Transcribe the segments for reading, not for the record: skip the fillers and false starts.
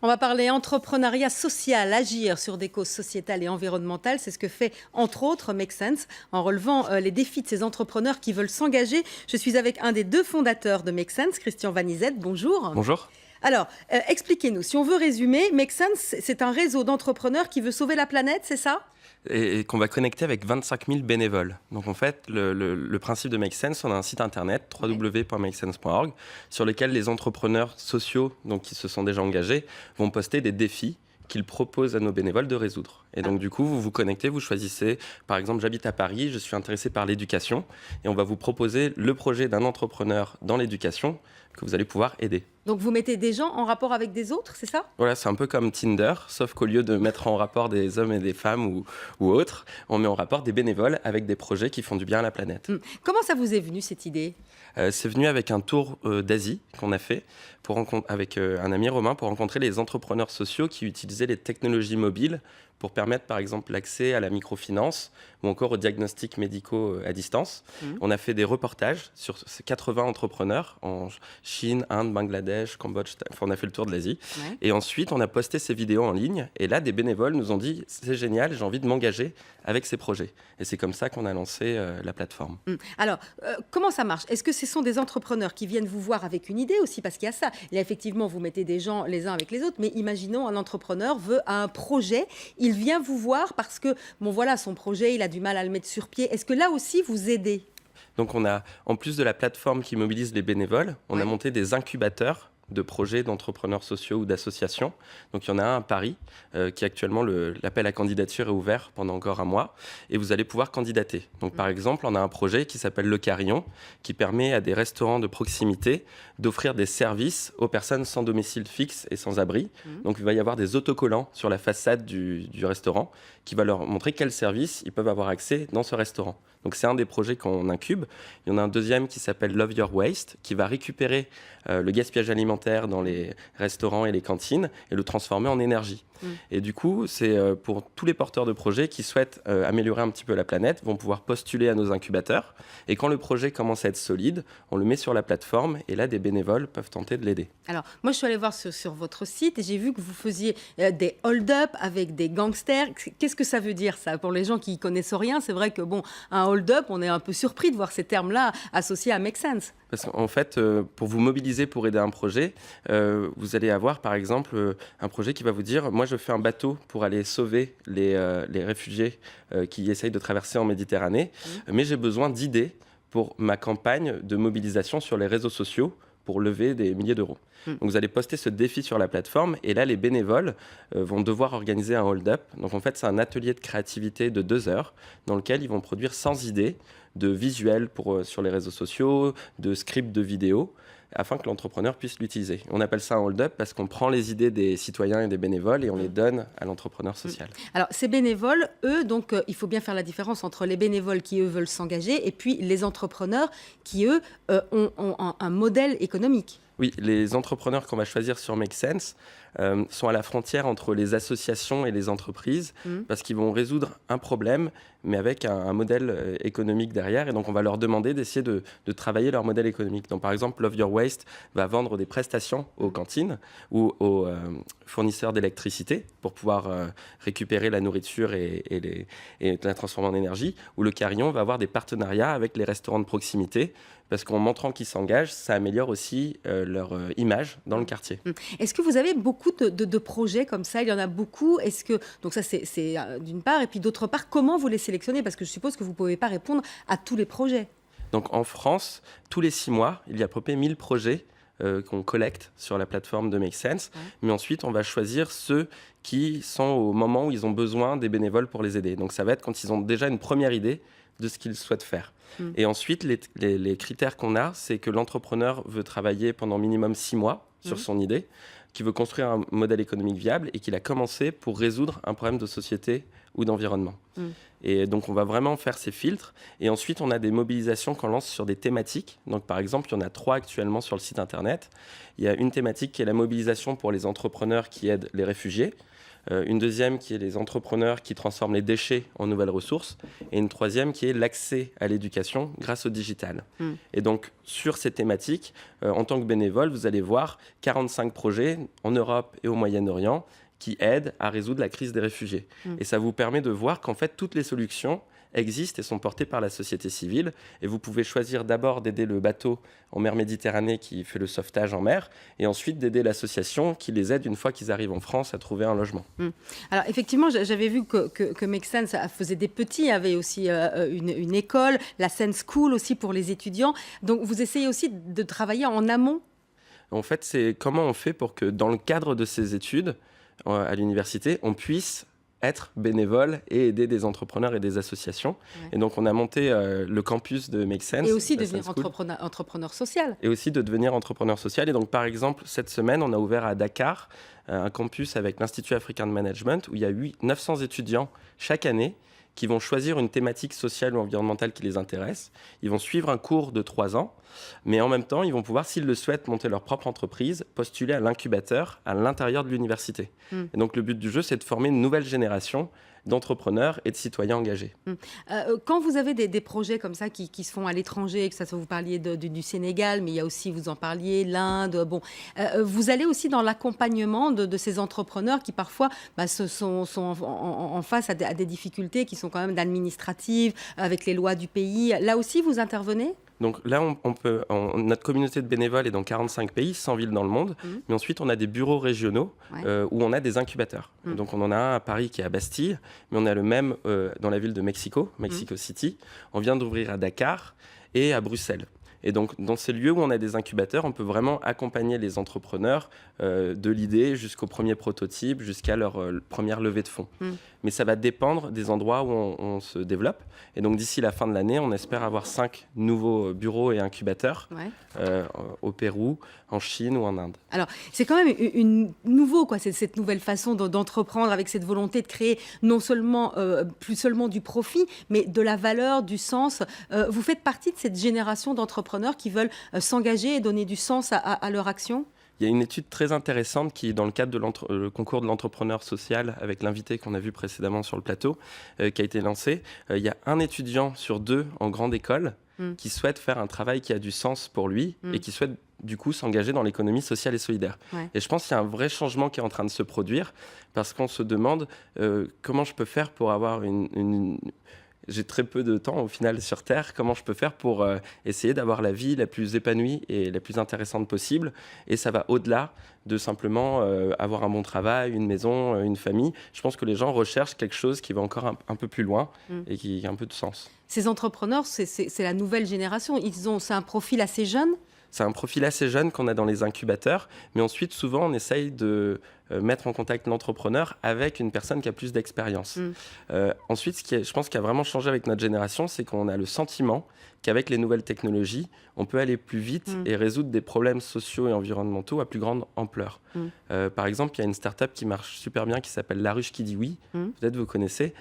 On va parler entrepreneuriat social, agir sur des causes sociétales et environnementales. C'est ce que fait, entre autres, Make Sense, en relevant les défis de ces entrepreneurs qui veulent s'engager. Je suis avec un des deux fondateurs de Make Sense, Christian Vanizet. Bonjour. Bonjour. Alors, expliquez-nous, si on veut résumer, Make Sense, c'est un réseau d'entrepreneurs qui veut sauver la planète, c'est ça ? Et qu'on va connecter avec 25 000 bénévoles. Donc en fait, le principe de Make Sense, on a un site internet, www.makesense.org, sur lequel les entrepreneurs sociaux, donc qui se sont déjà engagés, vont poster des défis qu'ils proposent à nos bénévoles de résoudre. Et donc du coup, vous vous connectez, vous choisissez, par exemple, j'habite à Paris, je suis intéressé par l'éducation, et on va vous proposer le projet d'un entrepreneur dans l'éducation que vous allez pouvoir aider. Donc vous mettez des gens en rapport avec des autres, c'est ça ? Voilà, c'est un peu comme Tinder, sauf qu'au lieu de mettre en rapport des hommes et des femmes ou autres, on met en rapport des bénévoles avec des projets qui font du bien à la planète. Comment ça vous est venu, cette idée ? C'est venu avec un tour d'Asie qu'on a fait avec un ami Romain pour rencontrer les entrepreneurs sociaux qui utilisaient les technologies mobiles pour permettre par exemple l'accès à la microfinance ou encore aux diagnostics médicaux à distance. On a fait des reportages sur ces 80 entrepreneurs en Chine, Inde, Bangladesh, Cambodge, enfin, on a fait le tour de l'Asie. Ouais. Et ensuite, on a posté ces vidéos en ligne et là, des bénévoles nous ont dit « c'est génial, j'ai envie de m'engager avec ces projets ». Et c'est comme ça qu'on a lancé la plateforme. Alors, comment ça marche ? Est-ce que ce sont des entrepreneurs qui viennent vous voir avec une idée aussi ? Parce qu'il y a ça. Là, effectivement, vous mettez des gens les uns avec les autres, mais imaginons un entrepreneur veut un projet, il vient vous voir parce que, bon voilà, son projet, il a du mal à le mettre sur pied. Est-ce que là aussi, vous aidez ? Donc on a, en plus de la plateforme qui mobilise les bénévoles, on a monté des incubateurs de projets d'entrepreneurs sociaux ou d'associations. Donc il y en a un à Paris, qui actuellement, l'appel à candidature est ouvert pendant encore un mois, et vous allez pouvoir candidater. Donc par exemple, on a un projet qui s'appelle Le Carillon, qui permet à des restaurants de proximité d'offrir des services aux personnes sans domicile fixe et sans abri. Donc il va y avoir des autocollants sur la façade du restaurant qui va leur montrer quels services ils peuvent avoir accès dans ce restaurant. Donc c'est un des projets qu'on incube. Il y en a un deuxième qui s'appelle Love Your Waste, qui va récupérer le gaspillage alimentaire dans les restaurants et les cantines et le transformer en énergie. Et du coup, c'est pour tous les porteurs de projets qui souhaitent améliorer un petit peu la planète, vont pouvoir postuler à nos incubateurs. Et quand le projet commence à être solide, on le met sur la plateforme et là, des bénévoles peuvent tenter de l'aider. Alors, moi, je suis allée voir sur votre site et j'ai vu que vous faisiez des hold-up avec des gangsters. Qu'est-ce que ça veut dire, ça ? Pour les gens qui ne connaissent rien, c'est vrai que, bon, un hold-up, on est un peu surpris de voir ces termes-là associés à Make Sense. Parce qu'en fait, pour vous mobiliser pour aider un projet, vous allez avoir par exemple un projet qui va vous dire « Moi, je fais un bateau pour aller sauver les réfugiés qui essayent de traverser en Méditerranée, mais j'ai besoin d'idées pour ma campagne de mobilisation sur les réseaux sociaux pour lever des milliers d'euros. » Donc vous allez poster ce défi sur la plateforme et là, les bénévoles vont devoir organiser un hold-up. Donc en fait, c'est un atelier de créativité de 2 heures dans lequel ils vont produire 100 idées de visuels sur les réseaux sociaux, de scripts de vidéos, afin que l'entrepreneur puisse l'utiliser. On appelle ça un hold-up parce qu'on prend les idées des citoyens et des bénévoles et on les donne à l'entrepreneur social. Alors, ces bénévoles, eux, donc, il faut bien faire la différence entre les bénévoles qui, eux, veulent s'engager et puis les entrepreneurs qui, eux, ont un modèle économique. Oui, les entrepreneurs qu'on va choisir sur Make Sense sont à la frontière entre les associations et les entreprises parce qu'ils vont résoudre un problème, mais avec un modèle économique derrière. Et donc, on va leur demander d'essayer de travailler leur modèle économique. Donc, par exemple, Love Your Waste va vendre des prestations aux cantines ou aux fournisseurs d'électricité pour pouvoir récupérer la nourriture et la transformer en énergie. Ou le Carillon va avoir des partenariats avec les restaurants de proximité parce qu'en montrant qu'ils s'engagent, ça améliore aussi leur image dans le quartier. Est-ce que vous avez beaucoup de projets comme ça ? Il y en a beaucoup. Donc ça, c'est d'une part. Et puis d'autre part, comment vous les sélectionnez ? Parce que je suppose que vous ne pouvez pas répondre à tous les projets. Donc en France, tous les 6 mois, il y a à peu près 1000 projets qu'on collecte sur la plateforme de Make Sense. Mais ensuite, on va choisir ceux qui sont au moment où ils ont besoin des bénévoles pour les aider. Donc ça va être quand ils ont déjà une première idée de ce qu'ils souhaitent faire. Et ensuite, les critères qu'on a, c'est que l'entrepreneur veut travailler pendant minimum 6 mois sur son idée, qu'il veut construire un modèle économique viable et qu'il a commencé pour résoudre un problème de société ou d'environnement. Et donc, on va vraiment faire ces filtres. Et ensuite, on a des mobilisations qu'on lance sur des thématiques. Donc, par exemple, il y en a 3 actuellement sur le site Internet. Il y a une thématique qui est la mobilisation pour les entrepreneurs qui aident les réfugiés. une deuxième qui est les entrepreneurs qui transforment les déchets en nouvelles ressources, et une troisième qui est l'accès à l'éducation grâce au digital. Et donc, sur ces thématiques, en tant que bénévole, vous allez voir 45 projets en Europe et au Moyen-Orient qui aident à résoudre la crise des réfugiés. Et ça vous permet de voir qu'en fait, toutes les solutions existent et sont portées par la société civile. Et vous pouvez choisir d'abord d'aider le bateau en mer Méditerranée qui fait le sauvetage en mer, et ensuite d'aider l'association qui les aide une fois qu'ils arrivent en France à trouver un logement. Alors effectivement, j'avais vu que Make Sense faisait des petits, avait aussi une école, la Sense School aussi pour les étudiants. Donc vous essayez aussi de travailler en amont. En fait, c'est comment on fait pour que dans le cadre de ces études à l'université, on puisse être bénévole et aider des entrepreneurs et des associations. Ouais. Et donc, on a monté le campus de Make Sense. Et aussi devenir entrepreneur social. Et aussi de devenir entrepreneur social. Et donc, par exemple, cette semaine, on a ouvert à Dakar un campus avec l'Institut africain de management où il y a 900 étudiants chaque année qui vont choisir une thématique sociale ou environnementale qui les intéresse. Ils vont suivre un cours de 3 ans, mais en même temps, ils vont pouvoir, s'ils le souhaitent, monter leur propre entreprise, postuler à l'incubateur à l'intérieur de l'université. Et donc, le but du jeu, c'est de former une nouvelle génération d'entrepreneurs et de citoyens engagés. Quand vous avez des projets comme ça qui se font à l'étranger, que ça soit vous parliez du Sénégal, mais il y a aussi, vous en parliez, l'Inde, vous allez aussi dans l'accompagnement de ces entrepreneurs qui parfois sont en face à des difficultés qui sont quand même administratives, avec les lois du pays. Là aussi, vous intervenez ? Donc là, notre communauté de bénévoles est dans 45 pays, 100 villes dans le monde. Mais ensuite, on a des bureaux régionaux où on a des incubateurs. Donc on en a un à Paris qui est à Bastille, mais on a le même dans la ville de Mexico City. On vient d'ouvrir à Dakar et à Bruxelles. Et donc, dans ces lieux où on a des incubateurs, on peut vraiment accompagner les entrepreneurs de l'idée jusqu'au premier prototype, jusqu'à leur première levée de fonds. Mais ça va dépendre des endroits où on se développe. Et donc, d'ici la fin de l'année, on espère avoir 5 nouveaux bureaux et incubateurs au Pérou, en Chine ou en Inde. Alors, c'est quand même nouveau, cette nouvelle façon d'entreprendre avec cette volonté de créer non seulement, plus seulement du profit, mais de la valeur, du sens. Vous faites partie de cette génération d'entrepreneurs qui veulent s'engager et donner du sens à leur action ? Il y a une étude très intéressante qui, dans le cadre de le concours de l'entrepreneur social, avec l'invité qu'on a vu précédemment sur le plateau, qui a été lancé. Il y a un étudiant sur 2 en grande école qui souhaite faire un travail qui a du sens pour lui et qui souhaite du coup s'engager dans l'économie sociale et solidaire. Et je pense qu'il y a un vrai changement qui est en train de se produire parce qu'on se demande comment je peux faire pour avoir j'ai très peu de temps au final sur Terre. Comment je peux faire pour essayer d'avoir la vie la plus épanouie et la plus intéressante possible ? Et ça va au-delà de simplement avoir un bon travail, une maison, une famille. Je pense que les gens recherchent quelque chose qui va encore un peu plus loin et qui a un peu de sens. Ces entrepreneurs, c'est la nouvelle génération. C'est un profil assez jeune ? C'est un profil assez jeune qu'on a dans les incubateurs, mais ensuite, souvent, on essaye de mettre en contact l'entrepreneur avec une personne qui a plus d'expérience. Ensuite, je pense, qui a vraiment changé avec notre génération, c'est qu'on a le sentiment qu'avec les nouvelles technologies, on peut aller plus vite et résoudre des problèmes sociaux et environnementaux à plus grande ampleur. Par exemple, il y a une start-up qui marche super bien qui s'appelle La Ruche qui dit oui. Peut-être vous connaissez.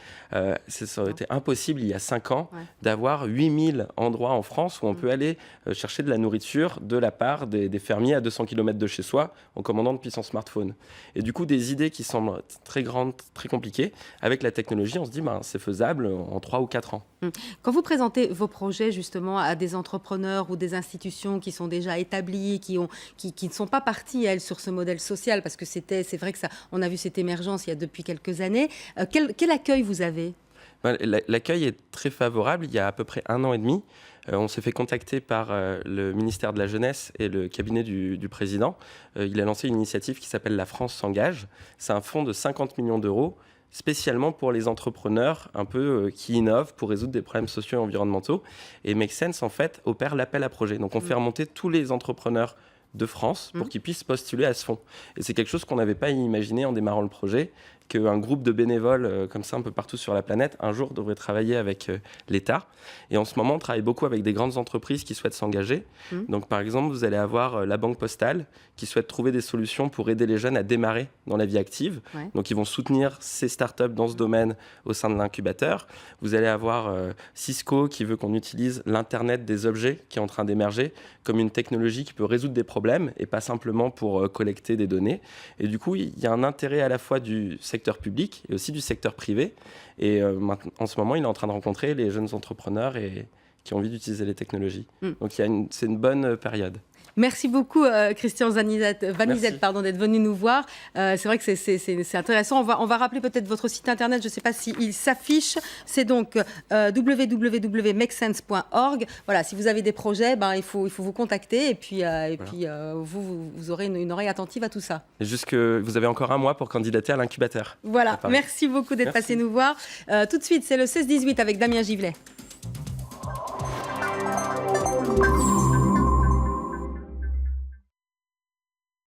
Ça aurait été impossible il y a 5 ans d'avoir 8000 endroits en France où on peut aller chercher de la nourriture de la part des fermiers à 200 km de chez soi en commandant depuis son smartphone. Et du coup, des idées qui semblent très grandes, très compliquées, avec la technologie, on se dit c'est faisable en 3 ou 4 ans. Quand vous présentez vos projets justement à des entrepreneurs ou des institutions qui sont déjà établies, qui ne sont pas parties, elles, sur ce modèle social, parce que c'est vrai que on a vu cette émergence il y a depuis quelques années, quel accueil vous avez ? L'accueil est très favorable. Il y a à peu près 1 an et demi, on s'est fait contacter par le ministère de la Jeunesse et le cabinet du président. Il a lancé une initiative qui s'appelle La France s'engage. C'est un fonds de 50 millions d'euros spécialement pour les entrepreneurs un peu qui innovent pour résoudre des problèmes sociaux et environnementaux. Et Make Sense, en fait, opère l'appel à projet. Donc, on fait remonter tous les entrepreneurs de France pour qu'ils puissent postuler à ce fonds. Et c'est quelque chose qu'on n'avait pas imaginé en démarrant le projet, qu'un groupe de bénévoles comme ça un peu partout sur la planète un jour devrait travailler avec l'État. Et en ce moment, on travaille beaucoup avec des grandes entreprises qui souhaitent s'engager. Donc par exemple, vous allez avoir la Banque Postale qui souhaite trouver des solutions pour aider les jeunes à démarrer dans la vie active. Donc ils vont soutenir ces startups dans ce domaine au sein de l'incubateur. Vous allez avoir Cisco qui veut qu'on utilise l'Internet des objets qui est en train d'émerger comme une technologie qui peut résoudre des problèmes et pas simplement pour collecter des données. Et du coup, il y a un intérêt à la fois du secteur secteur public et aussi du secteur privé. Et en ce moment, il est en train de rencontrer les jeunes entrepreneurs qui ont envie d'utiliser les technologies. Donc c'est une bonne période. Merci beaucoup, Christian Vanizet, d'être venu nous voir. C'est vrai que c'est intéressant. On va rappeler peut-être votre site internet. Je ne sais pas s'il s'affiche. C'est donc www.makesense.org. Voilà, si vous avez des projets, il faut vous contacter et puis vous aurez une oreille attentive à tout ça. Et juste que vous avez encore un mois pour candidater à l'incubateur. Voilà, merci beaucoup d'être passé nous voir. Tout de suite, c'est le 16-18 avec Damien Givlet.